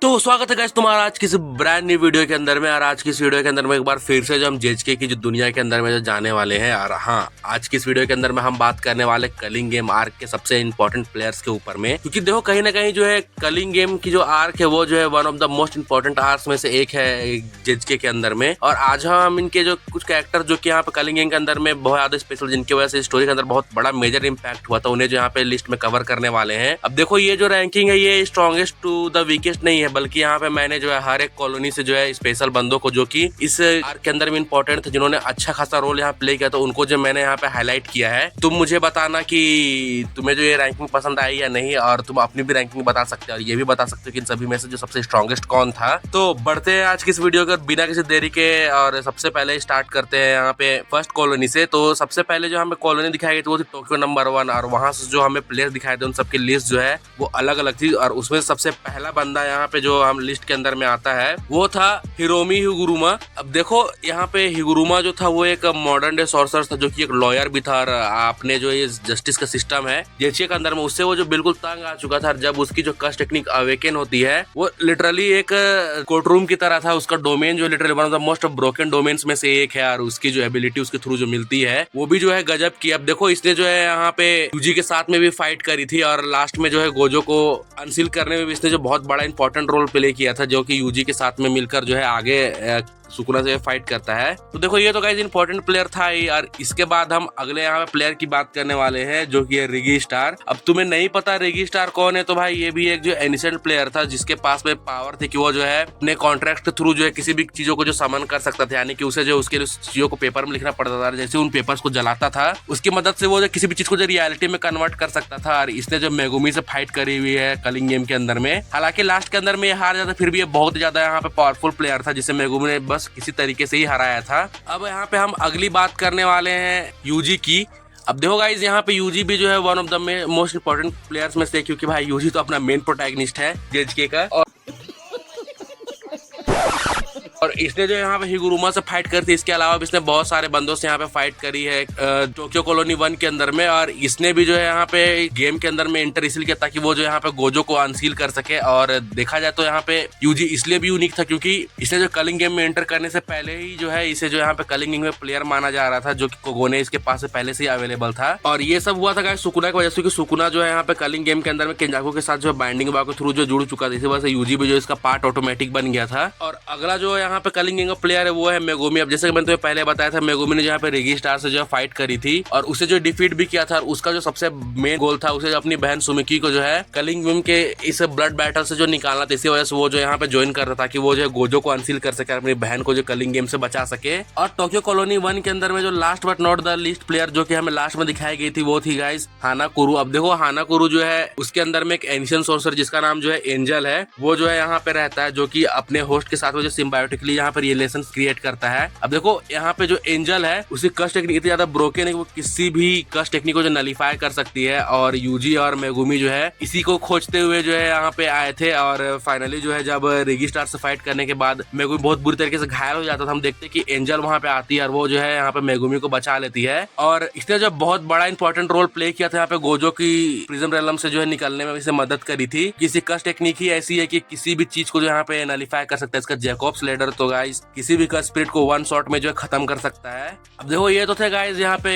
तो स्वागत है गाइस तुम्हारा आज की इस ब्रांड न्यू वीडियो के अंदर में। और आज की इस वीडियो के अंदर में एक बार फिर से जो हम जेएचके की जो दुनिया के अंदर में जो जाने वाले हैं। और हाँ, आज की इस वीडियो के अंदर में हम बात करने वाले कलिंग गेम आर्क के सबसे इंपॉर्टेंट प्लेयर्स के ऊपर में, क्योंकि देखो कहीं ना कहीं जो है कलिंग गेम की जो आर्क है वो जो है one of the most important arcs में से एक है जेएचके के अंदर में। और आज हम इनके जो कुछ कैरेक्टर जो कि यहाँ पे कलिंग गेम के अंदर में बहुत ज्यादा स्पेशल, जिनकी वजह से स्टोरी के अंदर बहुत बड़ा मेजर इंपैक्ट हुआ था, उन्हें जो यहाँ पे लिस्ट में कवर करने वाले हैं। अब देखो ये जो रैंकिंग है ये स्ट्रॉन्गेस्ट टू द वीकेस्ट नहीं है, बल्कि यहाँ पे मैंने जो है हर एक कॉलोनी से जो है स्पेशल बंदों को जो कि इस आर्क के अंदर में इंपॉर्टेंट थे, जिन्होंने अच्छा खासा रोल यहाँ प्ले किया, तो उनको जो मैंने यहाँ पे हाईलाइट किया है। तुम मुझे बताना कि तुम्हें जो ये रैंकिंग पसंद आई या नहीं, और तुम अपनी भी रैंकिंग बता सकते हो और ये भी बता सकते हो कि इन सभी में से जो सबसे स्ट्रॉन्गेस्ट कौन था। तो बढ़ते हैं आज की इस वीडियो को बिना किसी देरी के, और सबसे पहले स्टार्ट करते हैं यहाँ पे फर्स्ट कॉलोनी से। तो सबसे पहले जो हमें कॉलोनी दिखाई गई थी वो थी टोक्यो नंबर 1, और वहां से जो हमें प्लेयर दिखाए थे उन सबकी लिस्ट जो है वो अलग अलग थी। और उसमें सबसे पहला बंदा यहाँ पे जो हम लिस्ट के अंदर में आता है वो था हिरोमी हिगुरुमा। अब देखो यहाँ पे हिगुरुमा जो था वो एक मॉडर्न डे सॉर्सर था, जो कि एक लॉयर भी था। और आपने जो ये जस्टिस का सिस्टम है जेएचके के अंदर में, उससे वो जो बिल्कुल तंग आ चुका था। जब उसकी जो कस्ट टेक्निक अवेकन होती है वो लिटरली एक कोर्ट रूम की तरह था। उसका डोमेन जो literally one of the most broken domains में से एक है, और उसकी जो एबिलिटी उसके थ्रू जो मिलती है वो भी जो है गजब की। अब देखो इसने जो है यहाँ पे यूजी के साथ में भी फाइट करी थी, और लास्ट में जो है गोजो को अनसील करने में भी इसने जो बहुत बड़ा इंपॉर्टेंट रोल प्ले किया था, जो कि यूजी के साथ में मिलकर जो है आगे सुकुना से फाइट करता है। तो देखो ये तो गाइस इंपॉर्टेंट प्लेयर था ही। और इसके बाद हम अगले यहाँ पे प्लेयर की बात करने वाले हैं, जो कि है रिगी स्टार। अब तुम्हें नहीं पता रिगी स्टार कौन है, तो भाई ये भी एक जो एनिसेंट प्लेयर था, जिसके पास में पावर थी कि वो जो है अपने कॉन्ट्रैक्ट के थ्रू जो है किसी भी चीजों को जो समन कर सकता था, यानी कि उसे जो उसके चीजों को पेपर में लिखना पड़ता था, जैसे उन पेपर्स को जलाता था, उसकी मदद से वो जो किसी भी चीज को जो रियलिटी में कन्वर्ट कर सकता था। और इसने जो मेगुमी से फाइट करी हुई है कलिंग गेम के अंदर में, हालांकि लास्ट के अंदर में हार जाता, फिर भी ये बहुत ज्यादा यहाँ पे पावरफुल प्लेयर था, जिसे मेगुमी ने बस किसी तरीके से ही हराया था। अब यहाँ पे हम अगली बात करने वाले हैं यूजी की। अब देखो गाइस यहाँ पे यूजी भी जो है one of the most important players में से, क्योंकि भाई यूजी तो अपना मेन प्रोटैगनिस्ट है जेएचके का। और इसने जो यहाँ पे हिगुरुमा से फाइट करी थी, इसके अलावा भी इसने बहुत सारे बंदों से यहाँ पे फाइट करी है टोक्यो कॉलोनी 1 के अंदर में। और इसने भी जो है यहाँ पे गेम के अंदर में एंटर इसलिए किया ताकि वो जो यहाँ पे गोजो को अनसील कर सके। और देखा जाए तो यहाँ पे यूजी इसलिए भी यूनिक था क्योंकि इसने जो कलिंग गेम में एंटर करने से पहले ही जो है इसे जो यहाँ पे कलिंग गेम में प्लेयर माना जा रहा था, जो कि कोगोने इसके पास से पहले से ही अवेलेबल था। और ये सब हुआ था गाइस सुकुना की वजह से, क्योंकि सुकुना जो है यहाँ पे कलिंग गेम के अंदर में केंजाकू के साथ जो है बाइंडिंग बार के थ्रू जो जुड़ चुका था, इसी वजह से यूजी भी जो इसका पार्ट ऑटोमेटिक बन गया था। और अगला जो यहाँ पे कलिंग गेम का प्लेयर है वो है मेगुमी। अब जैसे कि मैंने तुम्हें पहले बताया था, मेगुमी ने जो यहाँ पे रिगी स्टार से जो है फाइट करी थी और उसे जो डिफीट भी किया था। और उसका जो सबसे मेन गोल था, उसे अपनी बहन सुमिकी को जो है कलिंग गेम के इस ब्लड बैटल से जो निकालना था। इसी वजह से वो जो यहाँ पे ज्वाइन कर रहा था कि वो जो है गोजो को अनसील कर सके, अपनी बहन को जो कलिंग गेम से बचा सके। और टोक्यो कॉलोनी 1 के अंदर में जो last but not the least player जो कि हमें लास्ट में दिखाई गई थी वो थी गाइस हानाकुरु। अब देखो हानाकुरु जो है उसके अंदर में एक एंशिएंट सोर्सर जिसका नाम जो है एंजल है, वो जो है यहाँ पे रहता है, जो कि अपने होस्ट के साथ में जो सिम्बायोटिकली यहाँ पे रिलेशन क्रिएट करता है। अब देखो यहाँ पे जो एंजल है उसकी कस्ट टेक्निक इतनी ज्यादा ब्रोकन है कि वो किसी भी कस्ट टेक्निक को जो नलीफाई कर सकती है। और यूजी और मेगुमी जो है इसी को खोजते हुए जो है यहाँ पे आए थे। और फाइनली जो है जब रिगी स्टार से फाइट करने के बाद मेगुमी बहुत बुरी तरीके से घायल हो जाता था, हम देखते कि एंजल वहां पे आती है और वो जो है यहाँ पे मेगुमी को बचा लेती है। और इसने जो बहुत बड़ा इंपॉर्टेंट रोल प्ले किया था यहाँ पे गोजो की प्रिज्म रेलम से जो है निकलने में इसे मदद करी थी। किसी कस्ट टेक्निक ही ऐसी है कि किसी भी चीज को जो यहाँ पे नलीफाई कर सकता है। इसका जैकॉब्स लेडर तो गाइस किसी भी कस्ट स्पिरिट को वन शॉट में जो है खत्म कर सकता है। अब देखो ये तो थे गाइस यहाँ पे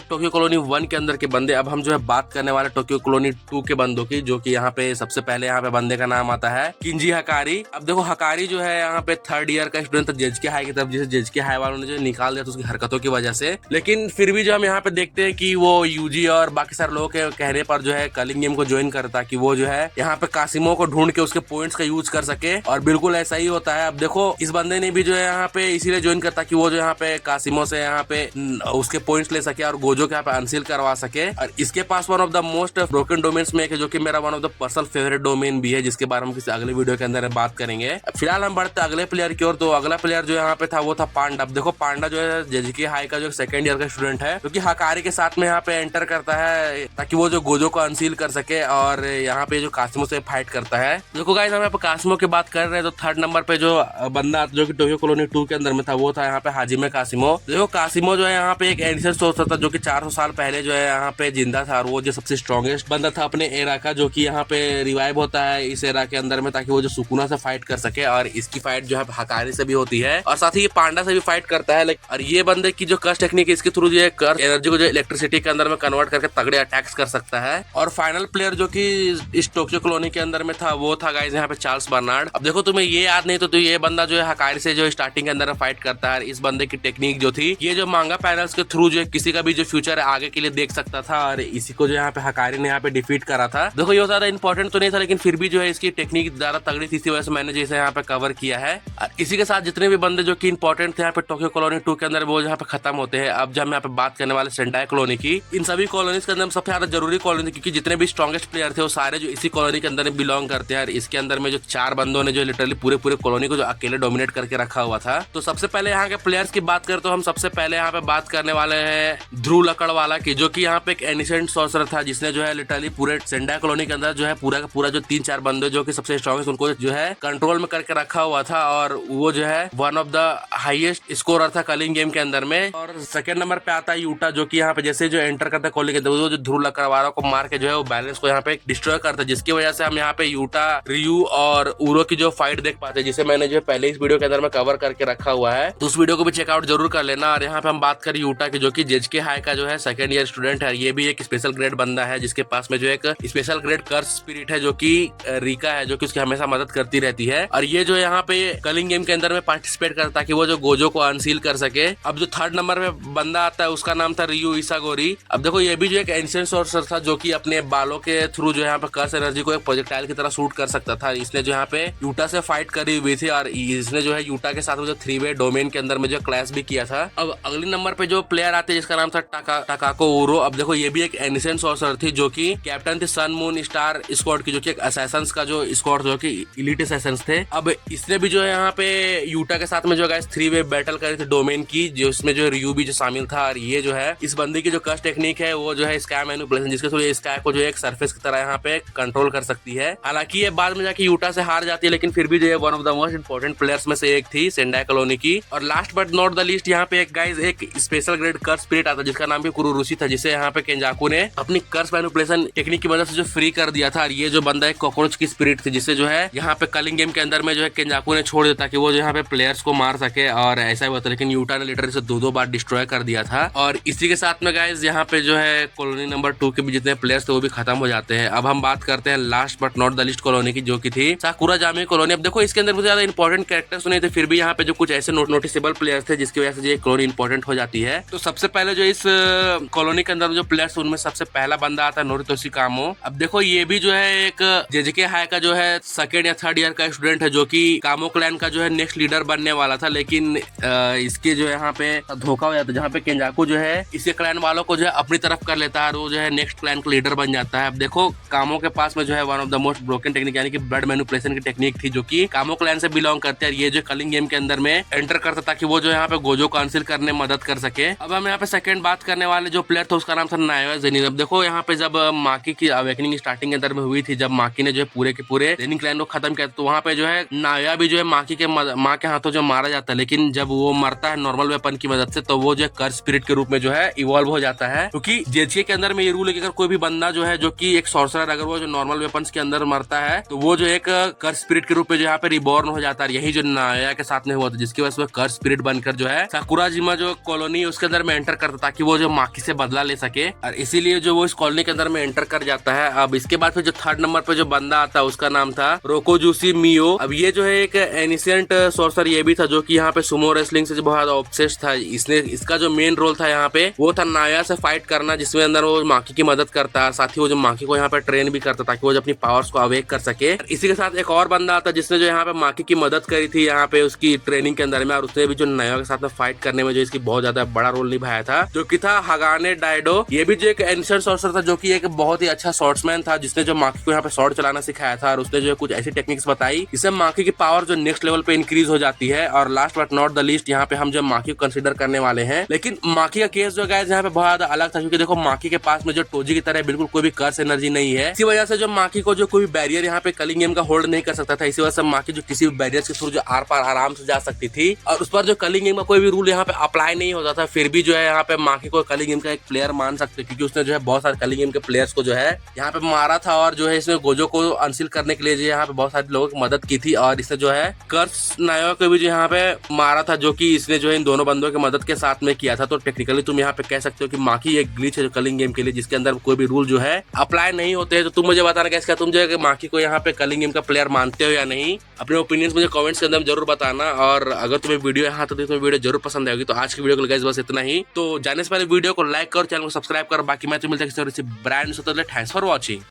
टोक्यो कॉलोनी 1 के अंदर के बंदे। अब हम जो है बात करने वाले टोक्यो कॉलोनी 2 के बंदों की, जो कि यहाँ पे सबसे पहले यहाँ पे बंदे का नाम आता है किंजी हकारी। अब देखो हकारी जो है यहाँ पे 3rd ईयर का स्टूडेंट था जेएचके हाई की तरफ, जिसे जेएचके हाई वालों ने जो निकाल दिया था उसकी हरकतों की वजह से। लेकिन फिर भी जो हम यहाँ पे देखते हैं कि वो यूजी और बाकी सारे लोगों के कहने पर जो है कलिंग गेम को ज्वाइन करता कि वो जो है यहाँ पे कासिमो को ढूंढ के उसके पॉइंट्स का यूज कर सके। और बिल्कुल ऐसा ही होता है। अब देखो इस बंदे ने भी जो है यहाँ पे इसीलिए ज्वाइन करता कि वो जो यहाँ पे कासिमो से यहाँ पे उसके पॉइंट्स ले सके और गोजो के यहाँ पे अनसील करवा सके। और इसके पास one of the most broken domains में एक है, जो कि मेरा one of the personal favourite domain भी है, जिसके बारे में किसी अगले वीडियो के अंदर बात करेंगे। फिलहाल हम बढ़ते अगले प्लेयर की ओर। तो अगला प्लेयर जो यहाँ पे था वो था पांडा। देखो पांडा जो है जेएचके हाई का जो 2nd ईयर का स्टूडेंट है, जो कि हकारी के साथ में यहाँ पे एंटर करता है ताकि वो जो गोजो को अनसील कर सके और यहाँ पे जो कासिमो से फाइट करता है। देखो गाइस हम यहाँ पे कासिमो की बात कर रहे हैं, तो 3rd नंबर पे जो बंदा जो कि टोक्यो कॉलोनी 2 के अंदर में था, वो था यहाँ पे हाजिमे कासिमो। देखो कासिमो जो है यहाँ पे एक एडिशन सोर्सर था जो कि 400 साल पहले जो है यहाँ पे जिंदा था, और वो जो सबसे स्ट्रॉन्गेस्ट बंदा था अपने एरा का, जो कि यहाँ पे रिवाइव होता है इस एरा के अंदर में, ताकि वो जो सुकुना से फाइट कर सके। और इसकी फाइट जो है हकारी से भी होती है, और साथ ही ये पांडा से भी फाइट करता है। और ये बंदे की जो कर्स टेक्निक है, इसके थ्रू जो है कर्स एनर्जी को जो इलेक्ट्रिसिटी के अंदर में कन्वर्ट करके तगड़े अटैक्स कर सकता है। और फाइनल प्लेयर जो कि इस टोक्यो कॉलोनी के अंदर में था, वो था गाइस यहाँ पे चार्ल्स बर्नार्ड। अब देखो तुम्हें ये याद नहीं तो ये बंदा जो है हकारी से जो स्टार्टिंग के अंदर में फाइट करता है। इस बंदे की टेक्निक जो थी, ये जो मांगा पैनल्स के थ्रू जो किसी का भी जो फ्यूचर आगे के लिए देख सकता था, और इसी को जो यहाँ पे हकारी ने यहाँ पे डिफीट करा था। देखो ये ज्यादा इंपॉर्टेंट तो नहीं था, लेकिन फिर भी जो है इसकी टेक्निक ज्यादा तगड़ी थी, इसी वजह से मैंने जैसे यहाँ पे कवर किया है। और इसी के साथ जितने भी बंदे जो कि इंपॉर्टेंट थे यहाँ पे टोक्यो कॉलोनी 2 के अंदर, वो यहाँ पे खत्म होते हैं। अब जब हम यहाँ पे बात करने वाले सेंडाई कॉलोनी की, इन सभी कॉलोनीज के अंदर सबसे ज्यादा जरूरी कॉलोनी, क्योंकि जितने भी स्ट्रॉन्गेस्ट प्लेयर थे वो सारे जो इसी कॉलोनी के अंदर बिलोंग करते हैं। इसके अंदर में जो 4 बंदों ने जो लिटरली पूरे कॉलोनी को जो अकेले डोमिनेट करके रखा हुआ था। तो सबसे पहले यहाँ के प्लेयर्स की बात करें तो हम सबसे पहले यहाँ पे बात करने वाले हैं ध्रुव लकड़वाला की, जो कि यहाँ पे एक एनिसेंट सॉर्सरर था, जिसने जो है लिटरली पूरे सेंडाई कॉलोनी के अंदर जो है पूरा का पूरा जो 3-4 बंदे जो कि सबसे स्ट्रॉन्गेस्ट, उनको जो है कंट्रोल में करके रखा हुआ था। और वो जो है one of the highest scorer था कलिंग गेम के अंदर में। और सेकंड नंबर पे आता है यूटा, जो कि यहाँ पे जैसे जो एंटर करता है कॉलोनी के अंदर, वो जो ध्रुव लकड़वाला को मार के जो है वो बैलेंस को यहाँ पे डिस्ट्रॉय करता है, जिसकी वजह से हम यहाँ पे यूटा, रियू और उरो की जो फाइट देख पाते हैं, जिसे मैंने जो पहले इस वीडियो के अंदर में कवर करके रखा हुआ है। तो उस वीडियो को भी चेकआउट जरूर कर लेना। और यहाँ पे हम बात करें यूटा की, जो कि जेजेके हाई का जो है सेकंड ईयर स्टूडेंट है। ये भी एक स्पेशल ग्रेड बंदा है, जिसके पास में जो एक स्पेशल ग्रेड कर्स स्पिरिट है, जो कि रिका है, जो कि उसकी हमेशा मदद करती रहती है। और ये जो यहाँ पे कलिंग गेम के अंदर में पार्टिसिपेट करता, ताकि वो जो गोजो को अनसील कर सके। अब जो थर्ड नंबर पे बंदा आता है, उसका नाम था रियू इसागोरी। अब देखो ये भी जो एक एंशिएंट सॉर्सरर था, जो कि अपने बालों के थ्रू जो यहाँ पे कर्स एनर्जी को एक प्रोजेक्टाइल की तरह शूट कर सकता था। इसने जो यहाँ पे यूटा से फाइट करी हुई थी, और इसने जो है यूटा के साथ जो 3-वे डोमेन के अंदर में जो क्लैश भी किया था। अब अगले नंबर पे जो प्लेयर आते हैं, जिसका नाम था टाकाको उरो। अब देखो ये भी एक एनिसेंट सॉर्सरर थी, जो कि कैप्टन थी सन मून स्टार स्क्वाड की, जो कि एक असैसन्स का जो स्क्वाड, जो कि इलीट असैसन्स थे। अब इसने भी जो है यहाँ पे यूटा के साथ में जो गाइस 3-वे बैटल करी थी डोमेन की, जो इसमें जो रियू भी जो शामिल था। और ये जो है इस बंदे की जो कर्स टेक्निक है, वो जो है स्काई मैनिपुलेशन, जिसके थ्रू स्काई को जो एक सरफेस की तरह यहाँ पे कंट्रोल कर सकती है। हालांकि ये बाद में जाके यूटा से हार जाती है, लेकिन फिर भी जो है one of the most important players में से एक थी सेंडाई कॉलोनी की। और last but not the least, यहाँ पे एक गाइस एक स्पेशल ग्रेड कर्स स्पिरिट आता है, जिसका नाम भी कुरुरुशी था, जिसे यहाँ पे केंजाकू ने अपनी कर्स मैनिपुलेशन टेक्निक की मदद से जो फ्री कर दिया था। और ये जो बंदा एक कॉकरोच की स्पिरिट थी, जिसे जो है यहाँ पे कलिंग गेम के अंदर में जो है केंजाकू ने छोड़ दिया कि वो जो यहाँ पे प्लेयर्स को मार सके। और ऐसा ही होता, लेकिन यूटा ने लिटरली से 2-2 बार डिस्ट्रॉय कर दिया था। और इसी के साथ में गाइस यहाँ पे जो है कॉलोनी नंबर 2 के भी जितने प्लेयर्स थे वो भी खत्म हो जाते हैं। अब हम बात करते हैं last but not the list colony की, जो की थी साकुराजामी कॉलोनी। अब देखो इसके अंदर मुझे ज्यादा इंपॉर्टेंट कैरेक्टर्स नहीं थे, फिर भी यहाँ पे जो कुछ ऐसे नोटिसेबल प्लेयर्स थे, जिसकी वजह से ये कॉलोनी इंपॉर्टेंट हो जाती है। तो सबसे पहले जो इस कॉलोनी के अंदर जो प्लेयर्स, उनमें सबसे पहला बंदा आता है नोरितोशी कामो। अब देखो ये भी जो है एक जेजेके हाई का जो है सेकेंड या थर्ड ईयर का स्टूडेंट है, जो कि कामो क्लैन का जो है नेक्स्ट लीडर बनने वाला था। लेकिन इसके जो यहाँ पे धोखा हो जाता है, जहाँ पे केंजाकू जो है इसके क्लैन वालों को जो है अपनी तरफ कर लेता है, और वो जो है नेक्स्ट क्लैन का लीडर बन जाता है। अब देखो कामो के पास में जो है one of the most broken technique, यानी कि ब्लड मैनिपुलेशन की टेक्निक थी, जो कि कामो क्लैन से बिलोंग करते हैं। ये जो कलिंग गेम के अंदर में एंटर करता, ताकि वो जो यहाँ पे गोजो को अनसील करने में मदद कर सके। अब हम यहाँ पे सेकंड बात करने वाले जो प्लेयर था, उसका नाम था नायोया जेनिन। अब देखो यहाँ पे जब माकी की अवेकनिंग स्टार्टिंग के अंदर में हुई थी, जब माकी ने जो है पूरे के पूरे जेनिन क्लैन को खत्म किया, तो वहाँ पे जो है नायोया भी जो है माकी के माँ के हाथों जो मारा जाता है। लेकिन जब वो मरता है नॉर्मल वेपन की मदद से, तो वो जो है कर्स स्पिरिट के रूप में जो है इवॉल्व हो जाता है। क्योंकि जेजेके के अंदर में ये रूल है कि अगर कोई भी बंदा जो है, जो कि एक सॉर्सरर, अगर वो जो नॉर्मल वेपन्स के अंदर मरता है, तो वो जो एक कर्स स्पिरिट के रूप में जो यहाँ पे रिबॉर्न हो जाता है। यही जो नायोया के साथ में हुआ था, जिसकी वजह से वो कर्स स्पिरिट बनकर जो है साकुराजिमा जो कॉलोनी उसके अंदर में एंटर करता, ताकि वो जो माकी से बदला ले सके। और इसीलिए जो वो इस कॉलोनी के अंदर में एंटर कर जाता है। अब इसके बाद फिर जो थर्ड नंबर पे जो बंदा आता है, उसका नाम था रोकोजुशी मियो। अब ये जो है एक एनिसेंट सॉर्सर ये भी था, जो कि यहाँ पे सुमो रेसलिंग से बहुत ज्यादा ऑब्सेस्ड था। इसने इसका जो मेन रोल था यहाँ पे, वो था नायोया से फाइट करना, जिसमें अंदर वो माकी की मदद करता है, साथ ही वो जो माकी को यहाँ पे ट्रेन भी करता, ताकि वो जो अपनी पावर्स को अवेक कर सके। इसी के साथ एक और बंदा आता, जिसने जो यहाँ पे माकी की मदद करी थी यहाँ पे उसकी ट्रेनिंग के अंदर में, और उसने भी जो नायोया के साथ में फाइट करने में जो इसकी बहुत ज्यादा बड़ा रोल निभाया था, जो कि था हगाने डाइडो। ये भी जो एक एंशिएंट सॉर्सर था, जो कि एक बहुत ही अच्छा सॉर्ट्समैन था, जिसने जो माकी को यहाँ पे शॉर्ट चलाना सिखाया था। और उसने जो कुछ ऐसी टेक्निक्स बताई, इससे माकी की पावर जो नेक्स्ट लेवल पे इंक्रीज हो जाती है। और last but not the least, यहाँ पे हम जो माकी को कंसीडर करने वाले हैं। लेकिन माकी का केस जो गाइस यहाँ पे बहुत ज्यादा अलग था, क्योंकि देखो माकी के पास में जो टोजी की तरह बिल्कुल कोई भी कर्स एनर्जी नहीं है। इसी वजह से जो माकी को जो कोई बैरियर यहाँ पे कलिंग गेम का होल्ड नहीं कर सकता था। इसी वजह से माकी जो किसी भी बैरियर के थ्रू जो आर पार आराम से जा सकती थी और उस पर जो कलिंग गेम का कोई भी रूल यहाँ पे अप्लाई नहीं होता था। फिर भी जो है यहाँ पे माकी को कलिंग गेम का एक प्लेयर मान सकते क्योंकि उसने जो है बहुत सारे कलिंग गेम के प्लेयर्स को जो है यहाँ पे मारा था और जो है इसने गोजो को अनसील करने के लिए जो यहाँ पे बहुत सारे लोगों की मदद की थी और इसने जो है कर्स नायो को भी जो यहाँ पे मारा था, जो कि इसने जो है इन दोनों बंदों की मदद के साथ में किया था। तो टेक्निकली तुम यहाँ पे कह सकते हो कि माकी एक ग्लिच है जो कलिंग गेम के लिए, जिसके अंदर कोई भी रूल जो है अप्लाई नहीं होते हैं। तो तुम मुझे बताना कैसे तुम जो है माकी को यहाँ पे कलिंग गेम का प्लेयर मानते हो या नहीं। अपने ओपिनियंस मुझे कमेंट्स के अंदर जरूर बताना और अगर तुम्हें वीडियो यहाँ तो तुम्हें वीडियो जरूर पसंद आएगी। तो आज की वीडियो को गाइस बस इतना ही। तो जाने से पहले वीडियो को लाइक करो, चैनल को सब्सक्राइब करो। बाकी मैं तो मिलता है किसी और ब्रांड से। Thanks for watching.